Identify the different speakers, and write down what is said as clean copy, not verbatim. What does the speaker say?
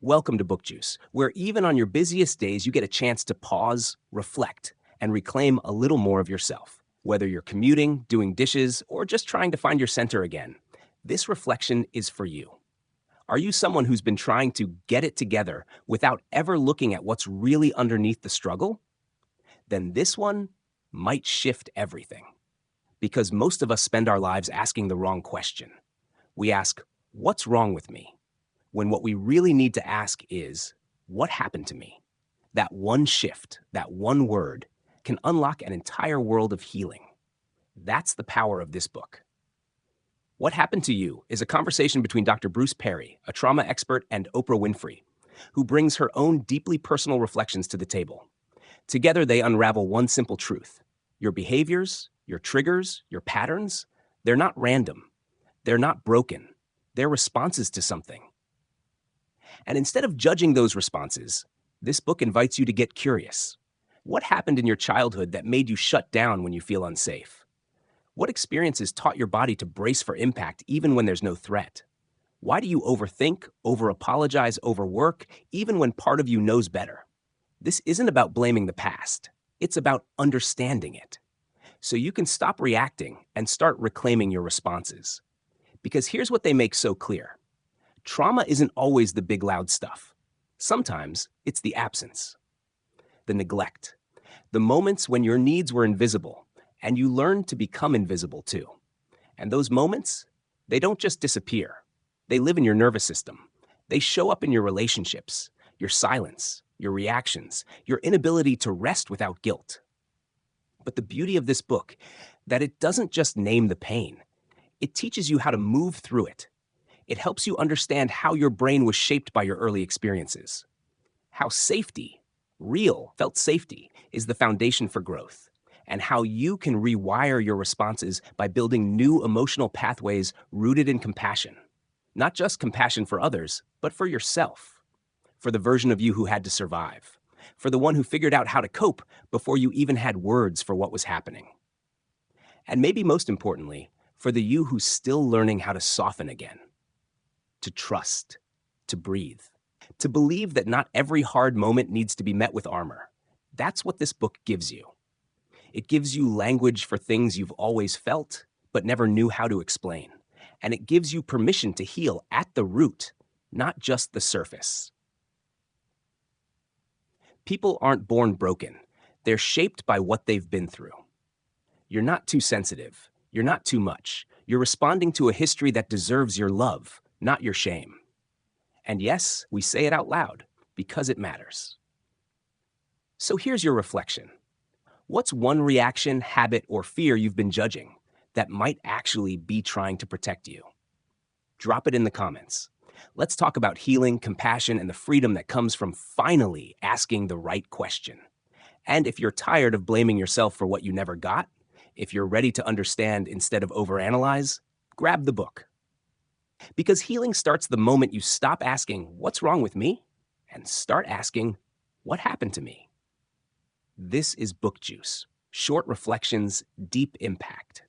Speaker 1: Welcome to Book Juice, where even on your busiest days, you get a chance to pause, reflect, and reclaim a little more of yourself. Whether you're commuting, doing dishes, or just trying to find your center again, this reflection is for you. Are you someone who's been trying to get it together without ever looking at what's really underneath the struggle? Then this one might shift everything. Because most of us spend our lives asking the wrong question. We ask, what's wrong with me? When what we really need to ask is, what happened to me? That one shift, that one word, can unlock an entire world of healing. That's the power of this book. What Happened to You is a conversation between Dr. Bruce Perry, a trauma expert, and Oprah Winfrey, who brings her own deeply personal reflections to the table. Together, they unravel one simple truth. Your behaviors, your triggers, your patterns, they're not random. They're not broken. They're responses to something. And instead of judging those responses, this book invites you to get curious. What happened in your childhood that made you shut down when you feel unsafe? What experiences taught your body to brace for impact even when there's no threat? Why do you overthink, over-apologize, overwork, even when part of you knows better? This isn't about blaming the past. It's about understanding it. So you can stop reacting and start reclaiming your responses. Because here's what they make so clear. Trauma isn't always the big loud stuff. Sometimes it's the absence, the neglect, the moments when your needs were invisible and you learned to become invisible too. And those moments, they don't just disappear. They live in your nervous system. They show up in your relationships, your silence, your reactions, your inability to rest without guilt. But the beauty of this book, that it doesn't just name the pain. It teaches you how to move through it. It helps you understand how your brain was shaped by your early experiences. How safety, real, felt safety, is the foundation for growth. And how you can rewire your responses by building new emotional pathways rooted in compassion. Not just compassion for others, but for yourself. For the version of you who had to survive. For the one who figured out how to cope before you even had words for what was happening. And maybe most importantly, for the you who's still learning how to soften again. To trust, to breathe, to believe that not every hard moment needs to be met with armor. That's what this book gives you. It gives you language for things you've always felt, but never knew how to explain. And it gives you permission to heal at the root, not just the surface. People aren't born broken. They're shaped by what they've been through. You're not too sensitive. You're not too much. You're responding to a history that deserves your love, not your shame. And yes, we say it out loud because it matters. So here's your reflection. What's one reaction, habit, or fear you've been judging that might actually be trying to protect you? Drop it in the comments. Let's talk about healing, compassion, and the freedom that comes from finally asking the right question. And if you're tired of blaming yourself for what you never got, if you're ready to understand instead of overanalyze, grab the book. Because healing starts the moment you stop asking, what's wrong with me? And start asking, what happened to me? This is Book Juice. Short reflections, deep impact.